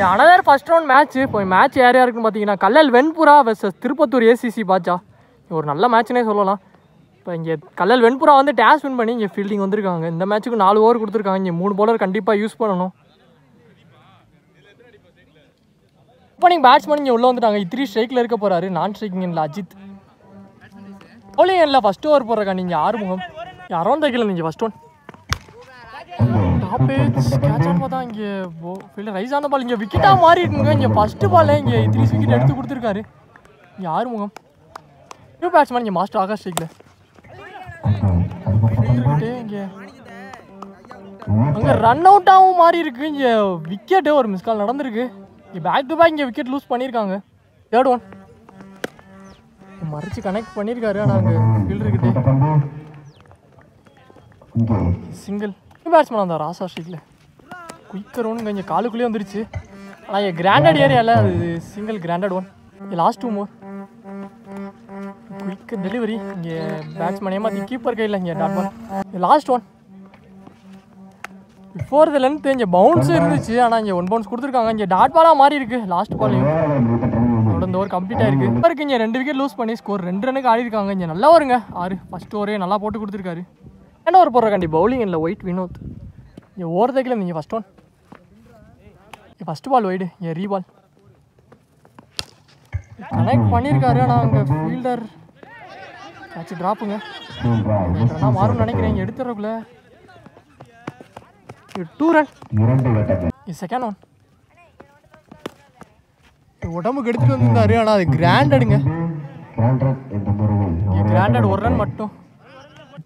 Another first round match. இப்போ match யார் யாருக்குன்னு பார்த்தீங்கன்னா கல்லல் வெண்புறா வெர்சஸ் திருப்பத்தூர் ஏசிசி பாட்சா. ஒரு நல்ல மேட்ச்னே சொல்லலாம். இப்போ இங்கே கல்லல் வெண்புறா வந்து டேஷ் வின் பண்ணி இங்கே ஃபீல்டிங் வந்திருக்காங்க. இந்த மேட்ச்சுக்கு 4 ஓவர் கொடுத்துருக்காங்க. இங்கே 3 பவுலர் கண்டிப்பாக யூஸ் பண்ணணும். ஓப்பனிங் பேட்ஸ்மேன் இங்கே உள்ளே வந்துட்டாங்க. 3 ஸ்ட்ரைக்கில் இருக்க போகிறாரு. நான் ஸ்ட்ரைக்கிங் இல்லை அஜித். பவுலிங் இல்லை ஃபஸ்ட் ஓவர் போடுறக்கா நீங்கள் ஆறுமுகம். அரௌண்ட் த கீழே நீங்கள் ஃபஸ்ட் ஒன் டாப் ஏஜ் கேட்சான்னு பார்த்தா இங்கே ஃபீல்டர் ரைஸ் ஆன பால் இங்கே விக்கெட்டாக மாறி இருக்குங்க. இங்கே ஃபஸ்ட்டு பால் இங்கே 3 விக்கெட் எடுத்து கொடுத்துருக்காரு. இங்கே ஆறுமுகம் நியூ பேட்ஸ்மேன் இங்கே மாஸ்டர் ஆகாஷ் ஸ்ட்ரைக்கில் இங்கே அங்கே ரன் அவுட்டாகவும் மாறி இருக்கு. இங்கே விக்கெட்டு ஒரு மிஸ் கால் நடந்திருக்கு. இங்கே பேக் டு பேக் இங்கே விக்கெட் லூஸ் பண்ணியிருக்காங்க. தேர்ட் ஒன் மறிச்சு கனெக்ட் பண்ணியிருக்காரு. ஆனால் அங்கே ஃபீல்டர்கிட்டே சிங்கிள் பேட்ஸ்மேன் அந்த ராசா ஸ்ட்ரைக்கில் குயிக்கர் ஒன்று இங்கே காலுக்குள்ளேயே வந்துருச்சு. ஆனால் இங்கே கிராண்டட் ஏரியாவில் அது single grounded one. Last 2 more quick delivery. இங்கே பேட்ஸ்மேன் ஏமாற்றி கீப்பர் கையில் இங்கே dot ball. Last one before the length இங்கே பவுன்ஸ் இருந்துச்சு. ஆனால் இங்கே 1 பவுன்ஸ் கொடுத்துருக்காங்க. இங்கே டாட் பாலாக மாறி இருக்குது. லாஸ்ட் பாலையும் அதோட இந்த ஓவர் கம்ப்ளீட் ஆயிருக்கு. இவருக்கு இங்கே 2 விக்கெட் லூஸ் பண்ணி ஸ்கோர் 2 ரன்னுக்கு ஆடிருக்காங்க. இங்கே நல்லா வருங்க 6 ஃபஸ்ட் ஓவரே நல்லா போட்டு கொடுத்துருக்காரு. என்ன ஓவர் போடுறக்காண்டி பவுலிங் இல்லை ஒயிட் வினோத். இங்கே ஓவர் தைக்கல நீங்கள் first one first ball wide. இங்கே ரீபால் கனெக்ட் பண்ணியிருக்காரு. ஆனால் அங்கே ஃபீல்டர் கேட்ச் ட்ராப்புங்க. ஆனால் மாறும்னு நினைக்கிறேன். இங்கே எடுத்துறக்குள்ள 2 ரன். செகண்ட் ஒன் உடம்புக்கு எடுத்துகிட்டு வந்திருந்தாரு. ஆனால் அது கிராண்டடுங்க. கிராண்டட் 1 ரன் மட்டும்.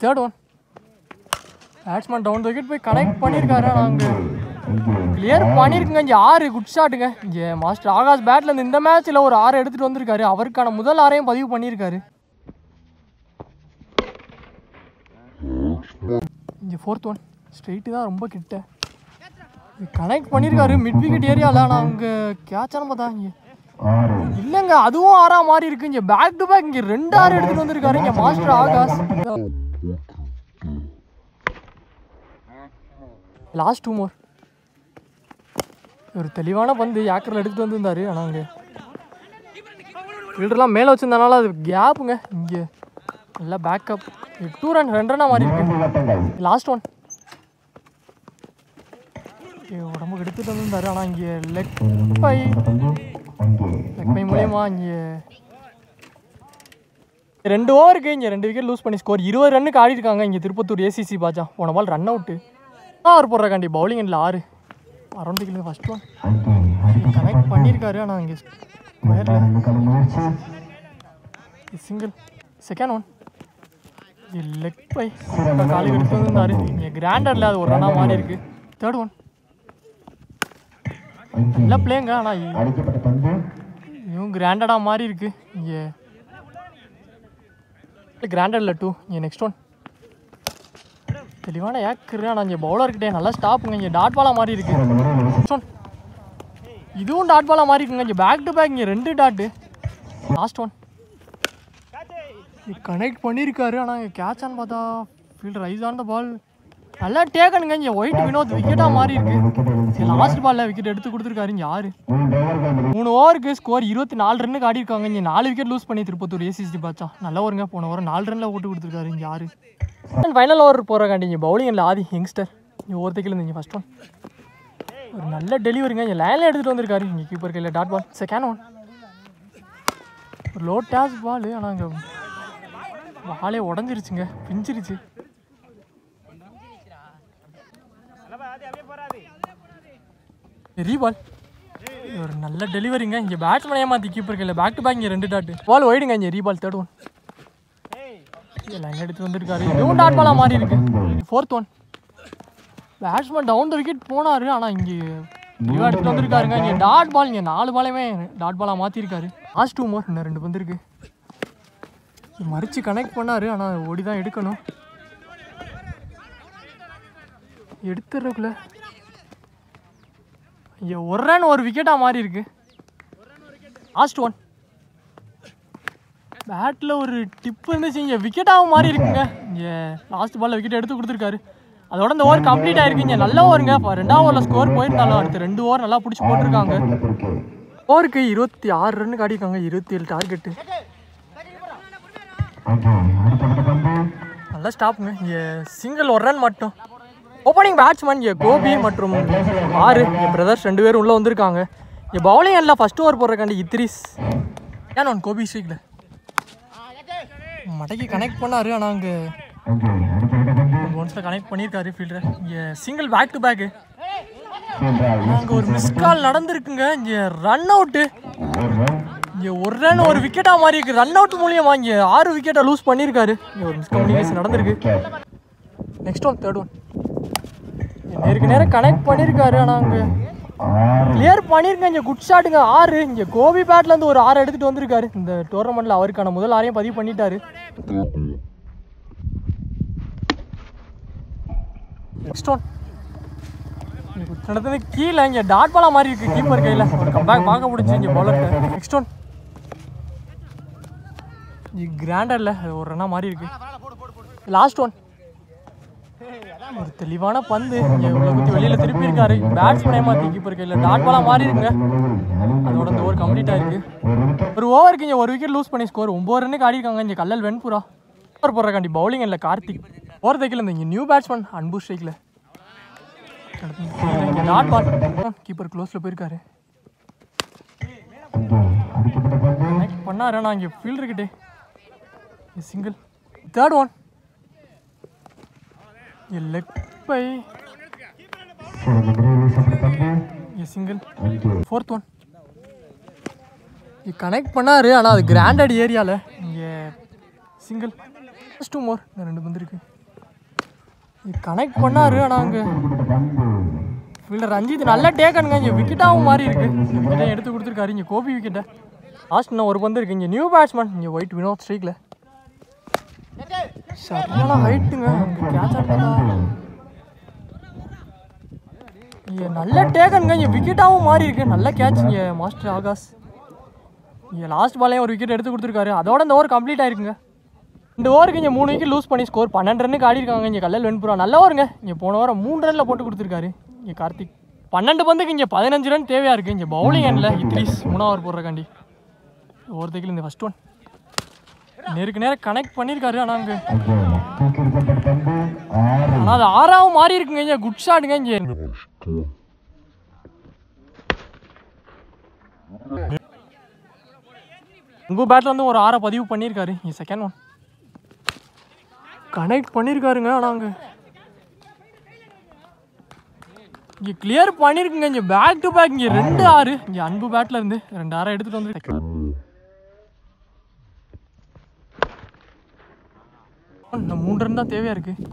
Third one batsman down wicket போய் கனெக்ட் பண்ணியிருக்காரு. ஆனால் அங்கே கிளியர் பண்ணியிருக்குங்க. இங்கே 6 குட் ஷாட்டுங்க. இங்கே மாஸ்டர் ஆகாஷ் பேட்லேருந்து இந்த மேட்ச்சில் ஒரு 6 எடுத்துகிட்டு வந்திருக்காரு. அவருக்கான முதல் 6ஐயும் பதிவு பண்ணியிருக்காரு. இங்கே 4th ஒன் ஸ்ட்ரெயிட்டு தான் ரொம்ப கிட்ட கனெக்ட் பண்ணியிருக்காரு மிட் விக்கெட் ஏரியாவில். ஆனால் அங்கே கேட்சானு பார்த்தா இங்கே இல்லைங்க அதுவும் 6ஆ மாறி இருக்கு. இங்கே பேக் டு பேக் இங்கே 2 6 எடுத்துகிட்டு வந்திருக்காரு. இங்கே மாஸ்டர் ஆகாஷ். லாஸ்ட் 2 more ஒரு தெளிவான பந்து ஏக்கரில் எடுத்துகிட்டு வந்திருந்தார். ஆனால் அங்கே ஃபீல்டர்லாம் மேலே வச்சுருந்தனால அது கேப்புங்க. இங்கே நல்லா பேக்கப் 2 ரன் 2 ரன்னாக மாறி இருக்கு. லாஸ்ட் ஒன் உடம்புக்கு எடுத்துகிட்டு வந்திருந்தார். ஆனால் இங்கே லெக் பை மூலியமாக இங்கே 2 ஓவருக்கு இங்கே 2 விக்கெட் லூஸ் பண்ணி ஸ்கோர் 20 ரன்னுக்கு ஆடி இருக்காங்க. இங்கே திருப்பத்தூர் ஏசிசி பாட்சா. போன பால் ரன் அவுட்டு. ஓவர் போடுறக்காண்டி பவுலிங் இல்லை 6 அரௌண்ட் கிலோ ஃபஸ்ட் ஒன் கனெக்ட் பண்ணியிருக்காரு. ஆனால் இங்கே single. Second one leg bye காலுக்கு எடுத்து வந்திருந்தாரு. இங்கே கிராண்டடில் அது 1 ரன்னாக மாறி இருக்கு. தேர்ட் ஒன் நல்லா பிளேங்க. ஆனால் இதுவும் கிராண்டடாக மாறி இருக்கு. இங்கே கிராண்டடில் 2. இங்கே நெக்ஸ்ட் ஒன் தெளிவான ஏக்கரு. ஆனால் இங்கே பவுலர்கிட்டே நல்லா ஸ்டாப்புங்க. இங்கே டாட் பாலாக மாறி இருக்கு. இதுவும் டாட் பாலாக மாறி இருக்குங்க. இங்கே பேக் டு பேக் இங்கே 2 டாட்டு. லாஸ்ட் ஒன் கனெக்ட் பண்ணியிருக்காரு. ஆனால் இங்கே கேட்சான்னு பார்த்தா ஃபீல்டர் ரைஸ் ஆன பால் நல்லா டேக்கனுங்க. இங்கே ஒயிட் வினோத் விக்கெட்டாக மாறி இருக்கு. லாஸ்ட் பாலில் விக்கெட் எடுத்து கொடுத்துருக்காரு. இங்கே 6 3 ஓவருக்கு ஸ்கோர் 24 ரன்னுக்கு ஆடி இருக்காங்க. இங்கே 4 விக்கெட் லூஸ் பண்ணி திருப்பத்தூர் ஏசிசி பாட்சா. நல்லா வருங்க. போன ஓவர் 4 ரனில் போட்டு கொடுத்துருக்காரு. இங்கே 6 ஃபைனல் ஓவர் போகிறக்காண்டி இங்கே பவுலிங் இல்லை ஆதி யங்ஸ்டர். இங்கே ஓவர்த்திக்கில் இங்கே ஃபஸ்ட் ஒன் ஒரு நல்ல டெலிவரிங்க. இங்கே லைனில் எடுத்துகிட்டு வந்திருக்காரு. இங்கே கீப்பர் கையில் டாட் பால். செகண்ட் ஒன் ஒரு லோ டேஸ் பால். ஆனால் அங்கே பாலே உடஞ்சிருச்சுங்க, பிஞ்சிருச்சு. ரீபால் ஒரு நல்ல டெலிவரிங்க. இங்கே பேட்ஸ்மேன் ஏமாற்றி கீப்பர் கையில் பேக் டு பேக் இங்கே 2 டாட்டு. பால் ஒயிடுங்க. இங்கே ரீபால். தேர்ட் ஒன் லைன் எடுத்து வந்திருக்காரு. இதுவும் டாட் பாலாக மாறி இருக்கு. 4th one batsman down the wicket போனார். ஆனால் இங்கே தெளிவாக எடுத்துகிட்டு வந்திருக்காருங்க. இங்கே டாட் பால். இங்கே 4 பாலையுமே டாட் பாலாக மாற்றிருக்காரு. லாஸ்ட் 2 more இன்னும் 2 வந்துருக்கு. மறிச்சு கனெக்ட் பண்ணார். ஆனால் ஓடி தான் எடுக்கணும். எடுத்துறக்குள்ள இங்கே 1 ரன் 1 விக்கெட்டாக மாறி இருக்கு. லாஸ்ட் ஒன் பேட்டில் ஒரு டிப்பு இருந்துச்சு. இங்கே விக்கெட்டாகவும் மாறி இருக்குங்க. இங்கே லாஸ்ட் பாலில் விக்கெட் எடுத்து கொடுத்துருக்காரு. அதோட இந்த ஓவர் கம்ப்ளீட் ஆயிருக்குங்க. நல்ல ஓவருங்க. இப்போ 2வது ஓவரில் ஸ்கோர் போயிருந்தாலும் அடுத்து 2 ஓவர் நல்லா பிடிச்சி போட்டிருக்காங்க. ஓவருக்கு 26 ரன் காட்டியிருக்காங்க. 27 டார்கெட்டு. நல்லா ஸ்டாப்புங்க. இங்கே சிங்கிள் 1 ரன் மட்டும். ஓப்பனிங் பேட்ஸ்மேன் இங்கே கோபி மற்றும் 6 பிரதர்ஸ் 2 பேரும் உள்ளே வந்திருக்காங்க. இங்கே பவுலிங் எல்லாம் ஃபஸ்ட் ஓவர் போடுறக்காண்டி இத்ரிஸ் ஏன் ஒன் கோபி ஸ்ட்ரீக்கில் மடைக்கு கனெக்ட் பண்ணார். ஆனால் அங்கே ஒன்ஸில் கனெக்ட் பண்ணியிருக்காரு ஃபீல்டர். இங்கே சிங்கிள் பேக் டு பேக்கு. அங்கே ஒரு மிஸ் கால் நடந்திருக்குங்க. இங்கே ரன் அவுட்டு. இங்கே 1 ரன் 1 விக்கெட்டாக மாறி இருக்கு. ரன் அவுட் மூலியமாக இங்கே 6 விக்கெட்டை லூஸ் பண்ணியிருக்காரு. இங்கே ஒரு மிஸ் கம்யூனிகேஷன் நடந்திருக்கு. நெக்ஸ்ட் ஒன் தேர்ட் ஒன் நேருக்கு கனெக்ட் பண்ணியிருக்காரு. ஆனால் அங்கே கிளியர் பண்ணியிருக்கேன். இங்கே குட் ஷாட்டுங்க. 6 இங்கே கோபி பேட்லேருந்து ஒரு 6 எடுத்துகிட்டு வந்திருக்காரு. இந்த டோர்னமெண்ட்டில் அவருக்கான முதல் 6ஐயும் பதிவு பண்ணிட்டாரு. நெக்ஸ்ட் ஒன் நடந்தது கீழே இங்கே டாட் பாலா மாதிரி இருக்குது. கீப்பர் கையில் ஒரு கம்பேக் பார்க்க முடிஞ்சு இங்கே பவுலர்கிட்ட. நெக்ஸ்ட் ஒன் கிராண்டரில் ஒரு ரன்னா மாதிரி இருக்குது. லாஸ்ட் ஒன் ஒரு தெளிவான பந்து இங்கே உள்ள குத்தி வெளியில் திருப்பி இருக்காரு. பேட்ஸ்மேன் ஏமாற்றி கீப்பர் கையில் டாட் பாலா மாறி இருக்குங்க. அதோட இந்த ஓவர் கம்ப்ளீட் ஆயிருக்கு. ஒரு ஓவருக்கு இங்கே 1 விக்கெட் லூஸ் பண்ணி ஸ்கோர் 9 ரன்னுக்கு ஆடிருக்காங்க. இங்கே கல்லல் வெண்புரா ஓவர் போடுறக்காண்டி பவுலிங் இல்லை கார்த்திக். ஓவர் தைக்கல இங்கே நியூ பேட்ஸ்மேன் அன்பு ஸ்ட்ரைக்கில் இங்கே டாட் பால். கீப்பர் க்ளோஸில் போயிருக்காரு. கனெக்ட் பண்ணாரு. நான் இங்கே ஃபீல்டர்கிட்டே single. Third one leg bye single. Fourth one connect பண்ணாரு. ஆனால் அது கிராண்டட் ஏரியாவில் இங்கே சிங்கிள். ஃபர்ஸ்ட் 2 மோர் 2 பந்து இருக்கு. கனெக்ட் பண்ணாரு. ஆனால் அங்கே ஃபீல்டர் ரஞ்சித் நல்லா டேக்கனுங்க. இங்கே விக்கெட்டாகவும் மாறி இருக்கு. விக்கெட்டை எடுத்து கொடுத்துருக்காரு. இங்கே கோபி விக்கெட்டை. லாஸ்ட் இன்னும் 1 பந்து இருக்கு. இங்கே நியூ பேட்ஸ்மேன் இங்கே ஒயிட் வினோத் ஸ்ட்ரைக்கில் சரியான ஹைட்டுங்க. அங்கே கேட்ச் ஆடுறதா இங்கே நல்ல டேக்கனுங்க. இங்கே விக்கெட்டாகவும் மாறி இருக்கு. நல்ல கேட்ச் இங்கே மாஸ்டர் ஆகாஷ். இங்கே லாஸ்ட் பாலையும் ஒரு விக்கெட் எடுத்து கொடுத்துருக்காரு. அதோட இந்த ஓவர் கம்ப்ளீட் ஆயிருக்குங்க. இந்த ஓவருக்கு இங்கே 3 விக்கெட் லூஸ் பண்ணி ஸ்கோர் 12 ரன்னுக்கு ஆடிருக்காங்க. இங்கே கல்லல் வெண்புரா நல்ல ஓவருங்க. இங்கே போன ஓவர் 3 ரனில் போட்டு கொடுத்துருக்காரு. இங்கே கார்த்திக் 12 பந்துக்கு இங்கே 15 ரன் தேவையாக இருக்குது. இங்கே பவுலிங் எண்ணில் இத்ரிஸ் 3வது ஓவர் போடுறக்காண்டி ஓவர் தைக்கல. இந்த ஃபர்ஸ்ட் ஒன் நேருக்கு கனெக்ட் பண்ணியிருக்காரு. ஆனால் அங்கே ஆனால் அது 6வது மாறி இருக்குங்க. இங்கே குட் ஷாட்டுங்க. இங்கே உங்கள் பேட்டில் வந்து ஒரு 6 பதிவு பண்ணியிருக்காரு. இங்கே செகண்ட் ஒன் கனெக்ட் பண்ணியிருக்காருங்க. ஆனால் அங்கே இங்கே கிளியர் பண்ணியிருக்குங்க. இங்கே பேக் டு பேக் இங்கே 2 6 இங்கே அன்பு பேட்டில் இருந்து 2 6 எடுத்துகிட்டு வந்து இந்த 3 ரன் தான் தேவையாக இருக்குது.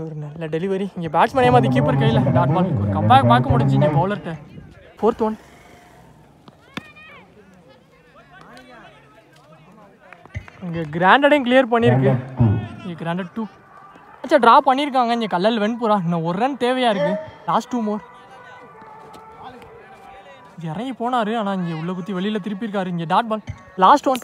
ஒரு நல்ல டெலிவரி. இங்கே பேட்ஸ்மேன் ஏமாதி கீப்பர் கையில் டாட் பால். ஒரு கம்பேக் பார்க்க முடிஞ்சு இங்கே பவுலர்கிட்ட. ஃபோர்த் ஒன் இங்கே கிராண்டடையும் கிளியர் பண்ணியிருக்கு. இங்கே கிராண்டட் 2 ஆச்சா ட்ரா பண்ணியிருக்காங்க. இங்கே கல்லல் வெண்புரா இன்னும் 1 ரன் தேவையாக இருக்குது. லாஸ்ட் 2 மோர் இறங்கி போனார். ஆனால் இங்கே உள்ள குத்தி வெளியில் திருப்பியிருக்காரு. இங்கே டாட் பால். லாஸ்ட் ஒன்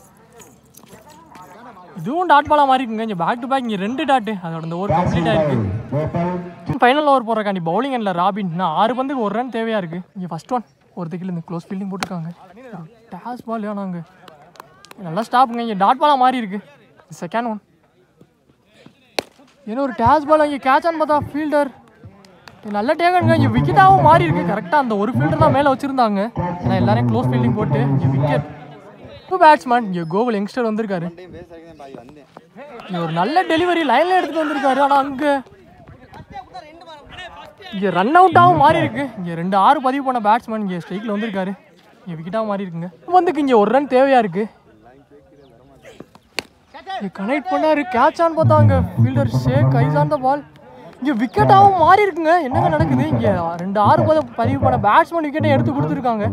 இதுவும் டாட் பாலாக மாறி இருக்குங்க. இங்கே பேக் டு பேக் இங்கே 2 டாட்டு. அதோட இந்த ஓவர் கம்ப்ளீட் ஆயிருக்கு. ஃபைனல் ஓவர் போடுறக்காண்டி பவுலிங் எண்ணில் ராபின். நான் 6 பந்துக்கு 1 ரன் தேவையாக இருக்குது. இங்கே ஃபர்ஸ்ட் ஒன் ஒரு தைக்கில் இந்த க்ளோஸ் ஃபீல்டிங் போட்டிருக்காங்க. Toss ball. ஆனால் அங்கே நல்லா ஸ்டாப்புங்க. இங்கே டாட் பாலாக மாறி இருக்கு. செகண்ட் ஒன் ஏன்னா ஒரு டேஸ் பால் இங்கே கேட்ச் ஆன் பார்த்தா ஃபீல்டர் நல்ல டேக்கனுங்க. இங்கே விக்கெட்டாகவும் மாறி இருக்கு. கரெக்டாக அந்த ஒரு ஃபீல்டர் தான் மேலே வச்சுருந்தாங்க. ஏன்னா எல்லாரையும் க்ளோஸ் ஃபீல்டிங் போட்டு இங்கே விக்கெட். பேட்ஸ்மேன் இங்கே கோகுல் யங்ஸ்டர் வந்திருக்காரு. இங்கே ஒரு நல்ல டெலிவரி லைனில் எடுத்துகிட்டு வந்திருக்காரு. ஆனால் அங்கே இங்கே ரன் அவுட்டாகவும் மாறி இருக்கு. இங்கே 2 6 பதிவு பண்ண பேட்ஸ்மேன் இங்கே ஸ்ட்ரைக்கில் வந்திருக்காரு. இங்கே விக்கெட்டாகவும் மாறி இருக்குங்க. வந்துக்கு இங்கே 1 ரன் தேவையாக இருக்குது. இங்கே கனெக்ட் பண்ணாரு. கேட்ச் ஆன் பார்த்தா அங்கே fielder shake eyes on the ball. இங்கே விக்கெட்டாகவும் மாறி இருக்குங்க. என்னங்க நடக்குது? இங்கே 2 6 பதிவு பண்ண பேட்ஸ்மேன் விக்கெட்டை எடுத்து கொடுத்துருக்காங்க.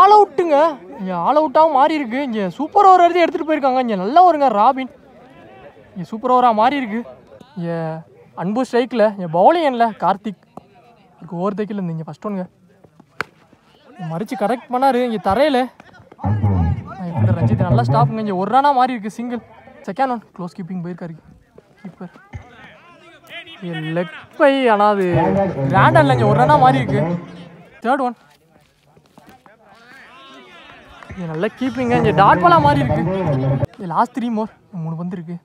ஆல் அவுட்டுங்க. இங்கே ஆல் அவுட்டாகவும் மாறி இருக்கு. இங்கே சூப்பர் ஓவர் எடுத்து எடுத்துகிட்டு போயிருக்காங்க. இங்கே நல்ல ஓவருங்க ராபின். இங்கே சூப்பர் ஓவராக மாறி இருக்கு. இங்கே அன்பு ஸ்ட்ரைக்கில் இங்கே பவுலிங் எண்ணில் கார்த்திக் ஓவர் தைக்கல இருந்து இங்கே ஃபர்ஸ்ட் ஒன்னுங்க மறித்து கரெக்ட் பண்ணார். இங்கே தரையில் ரஞ்சித் நல்லா ஸ்டாப்புங்க. இங்கே 1 ரனாக மாறி இருக்கு. Single. Second one close keeping போயிருக்காரு கீப்பர். லெக் பை ஆனால் அது கிராண்டாக இல்லை, இங்கே ஒரு ரன்னாக மாறி இருக்கு. தேர்ட் ஒன் இங்கே நல்ல கீப்பிங்க, இங்கே டாட் பாலாக மாறி இருக்கு. லாஸ்ட் 3 மோர், 3 பந்து இருக்கு.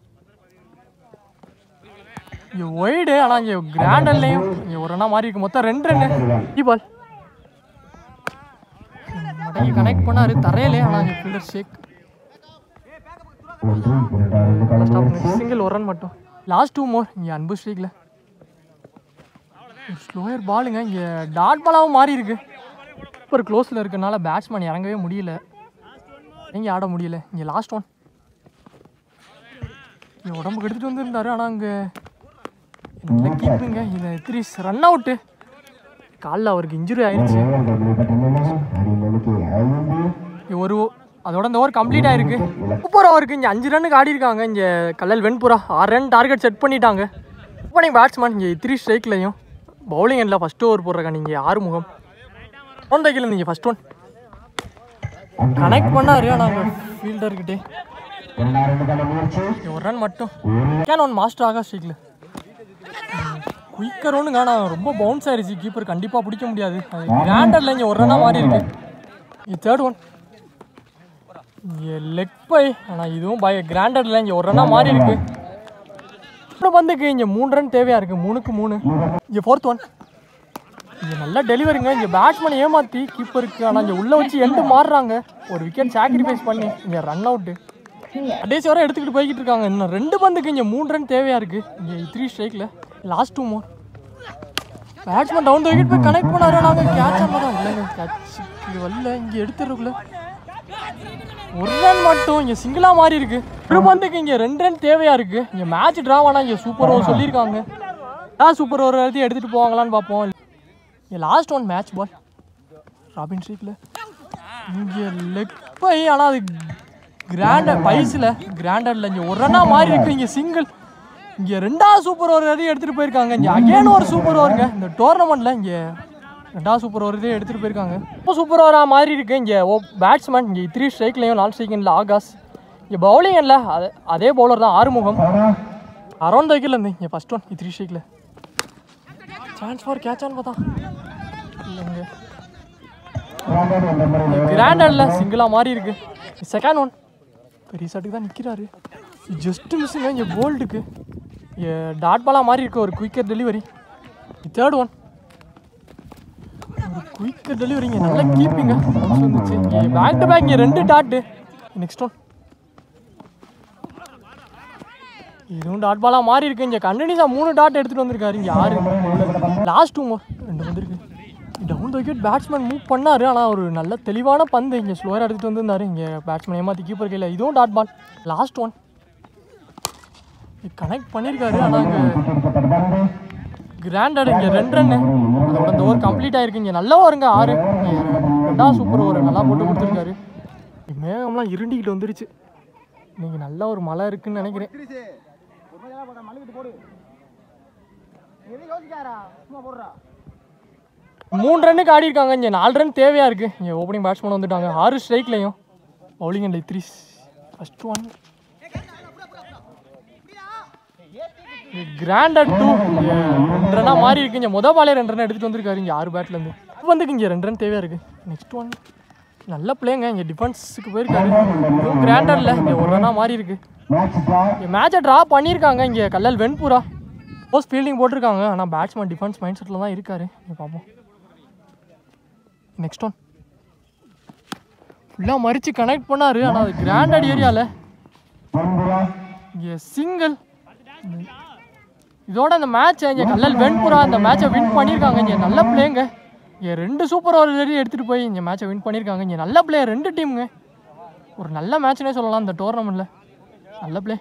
இங்கே ஒய்டு, ஆனால் இங்கே கிராண்டல்லையும் இங்கே ஒரு ரன்னாக மாறி இருக்கு. மொத்தம் 2 ரன்னு. பால் மடங்கி கனெக்ட் பண்ணாரு தரையிலே, ஆனால் இங்கே ஃபீல்டர் ஷேக். சிங்கிள் ஒரு ரன் மட்டும். லாஸ்ட் 2 மோர் இங்கே அன்பு ஸ்ட்ரீக்கில். ஸ்லோயர் பாலுங்க, இங்கே டாட் பாலாகவும் மாறி இருக்கு. சூப்பர் க்ளோஸில் இருக்கனால பேட்ஸ்மேன் இறங்கவே முடியல, இங்கே ஆட முடியல. இங்கே லாஸ்ட் ஒன் இங்கே உடம்புக்கு எடுத்துகிட்டு வந்துருந்தாரு, ஆனால் அங்கே நல்ல கீப்புங்க. இதை 3 ரன் அவுட்டு. காலில் அவருக்கு இன்ஜுரி ஆயிடுச்சு. ஒரு அதோட இந்த ஓவர் கம்ப்ளீட் ஆயிருக்கு. சூப்பர் ஓவருக்கு இங்கே 5 ரன்னுக்கு ஆடி இருக்காங்க. இங்கே Kallal Venpura 6 run target set பண்ணிட்டாங்க. ஓப்பனிங் பேட்ஸ்மேன் இங்கே 3 ஸ்ட்ரைக்லையும், பவுலிங் எண்டில் ஃபஸ்ட்டு ஓவர் போடுறாங்க. நீங்கள் ஆறுமுகம் தைக்கல. நீங்கள் ஃபஸ்ட் ஒன் கனெக்ட் பண்ணாரு, ஆனால் அங்கே ஃபீல்டர்கிட்டே ஒரு ரன் மட்டும். கேன் ஒன் மாஸ்டர் ஆகா ஸ்ட்ரைக்கில் குயிக்கர் ஒன்று காணா, ரொம்ப பவுன்ஸ் ஆயிடுச்சு. கீப்பர் கண்டிப்பாக பிடிக்க முடியாது. கிராண்டரில் இங்கே ஒரு ரன்னாக மாறி இருக்கு. இது தேர்ட் ஒன் இங்கே லெக் பை, ஆனால் இதுவும் கிராண்டரில் இங்கே ஒரு ரன்னாக மாறி இருக்கு. அப்புறம் வந்துக்கு இங்கே 3 ரன் தேவையாக இருக்குது. 3க்கு 3. இங்கே ஃபோர்த் ஒன் இங்கே நல்லா டெலிவரிங்க. இங்கே பேட்ஸ்மேன் ஏமாற்றி கீப்பருக்கு, ஆனால் இங்கே உள்ளே வச்சு எண்டு மாறுறாங்க. ஒரு விக்கெட் சாக்ரிஃபைஸ் பண்ணி இங்கே ரன் அவுட்டு. கடைசி வரை எடுத்துக்கிட்டு போய்கிட்டு இருக்காங்க. இன்னும் 2 பந்துக்கு இங்கே 3 ரன் தேவையாக இருக்குது. இங்கே 3 ஸ்ட்ரைக்கில் last 2 more. Batsman down the wicket போய் கனெக்ட் பண்ணாரு, நாங்கள் கேட்ச் ஆனதான் இல்லைங்க. கேட்ச் இது வரல. இங்கே எடுத்துறதுக்குள்ள ஒரு ரன் மட்டும் இங்கே சிங்கிளாக மாறி இருக்கு. ஒரு பந்துக்கு இங்கே 2 ரன் தேவையாக இருக்குது. இங்கே மேட்ச் ட்ரா ஆனால் இங்கே சூப்பர் ஓவர் சொல்லியிருக்காங்க. சூப்பர் ஓவர் எழுதி எடுத்துகிட்டு போவாங்களான்னு பார்ப்போம். இங்கே last one match ball robin ஸ்ட்ரீக்கில் இங்கே லெக் பை, ஆனால் அது கிராண்டர் பைஸில் கிராண்டரில் இங்கே ஒரு ரன்னாக மாறி இருக்கு. இங்கே சிங்கிள். இங்கே 2வது சூப்பர் ஓவர் எழுதி எடுத்துகிட்டு போயிருக்காங்க. இங்கே அகேன் ஒரு சூப்பர் ஓவருங்க இந்த டோர்னமெண்ட்டில். இங்கே 2வது சூப்பர் ஓவர் இதே எடுத்துகிட்டு போயிருக்காங்க. இப்போ சூப்பர் ஓவராக மாறி இருக்கு. இங்கே பேட்ஸ்மேன் இங்கே 3 ஸ்ட்ரைக்லையும், 4 ஸ்ட்ரைக்கில் ஆகாஷ். இங்கே பவுலிங் இல்லை, அதே பவுலர் தான் ஆறுமுகம். அரௌண்ட் த விக்கெட்ல இருந்து இங்கே ஃபஸ்ட் ஒன் 3 ஸ்ட்ரைக்கில். சான்ஸ் ஃபார் கேட்ச் ஆன் பார்த்தா இல்லைங்க. கிராண்டரில் சிங்கிளாக மாறி இருக்கு. செகண்ட் ஒன் பெரிய ஷாட்டுக்கு தான் நிற்கிறாரு. ஜஸ்ட் மிஸ்ஸுங்க. இங்கே போல்டுக்கு டாட் பாலாக மாறி இருக்கு. ஒரு குயிக்கர் டெலிவரி. தேர்ட் ஒன் ஒரு குயிக்கர் டெலிவரி. இங்கே நல்லா கீப்பிங்க வந்துச்சு. இங்கே பேக் டு பேக் இங்கே 2 டாட்டு. நெக்ஸ்ட் ஒன் இதுவும் டாட் பாலாக மாறி இருக்கு. இங்கே கண்டினியூஸாக 3 டாட் எடுத்துகிட்டு வந்திருக்காரு. இங்கே 6 லாஸ்ட் 2 மோர் 2 வந்திருக்கு. Down the wicket batsman move பண்ணார், ஆனால் ஒரு நல்ல தெளிவான பந்து இங்கே ஸ்லோயராக எடுத்துகிட்டு வந்திருந்தார். இங்கே பேட்ஸ்மேன் ஏமாற்றி கீப்பர் கையில். இதுவும் dot ball. Last one connect பண்ணியிருக்காரு, ஆனால் இங்கே கிராண்டட் இங்கே 2 ரன்னு. அதோட இந்த ஓவர் கம்ப்ளீட் ஆகிருக்கு. இங்கே நல்லா வருங்க 6. 2வது சூப்பர் ஓவர் நல்லா போட்டு கொடுத்துருக்காரு. மேகம்லாம் இருண்டிக்கிட்டு வந்துருச்சு. இன்னைக்கு நல்ல ஒரு மழை இருக்குன்னு நினைக்கிறேன். 3 ரன்னுக்கு ஆடி இருக்காங்க. இங்கே 4 ரன் தேவையாக இருக்குது. இங்கே ஓப்பனிங் பேட்ஸ்மேன் வந்துட்டாங்க 6 ஸ்ட்ரைக்லையும். Bowling and 3 first one granted 2 2 ரன்னாக மாறி இருக்கு. இங்கே மொதல் பாலே 2 ரன் எடுத்துகிட்டு வந்திருக்காரு. இங்கே 6 பேட்லேருந்து வந்துக்கு இங்கே 2 ரன் தேவையாக இருக்குது. நெக்ஸ்ட் ஒன் நல்ல பிளேங்க. இங்கே டிஃபென்ஸுக்கு போயிருக்காரு. இதுவும் கிராண்டடில் இங்கே 1 ரன்னாக மாறி இருக்கு. இங்கே மேட்சை ட்ரா பண்ணியிருக்காங்க. இங்கே கல்லல் வெண்புறா போஸ்ட் ஃபீல்டிங் போட்டிருக்காங்க, ஆனால் பேட்ஸ்மேன் டிஃபென்ஸ் மைண்ட் செட்டில் தான் இருக்காரு. இங்கே பார்ப்போம். நெக்ஸ்ட் ஒன் ஃபுல்லாக மறித்து கனெக்ட் பண்ணார், ஆனால் அது கிராண்டட் ஏரியாவில் இங்கே சிங்கிள். இதோட அந்த மேட்சை இங்கே கல்லல் வெண்புறா இந்த மேட்சை வின் பண்ணியிருக்காங்க. இங்கே நல்ல பிளேங்க. இங்கே 2 சூப்பர் ஓவர் எடுத்துகிட்டு போய் இந்த மேட்சை வின் பண்ணியிருக்காங்க. இங்கே நல்ல பிளே 2 டீமுங்க. ஒரு நல்ல மேட்ச்னே சொல்லலாம் இந்த டோர்னமெண்ட்டில். நல்ல பிளே.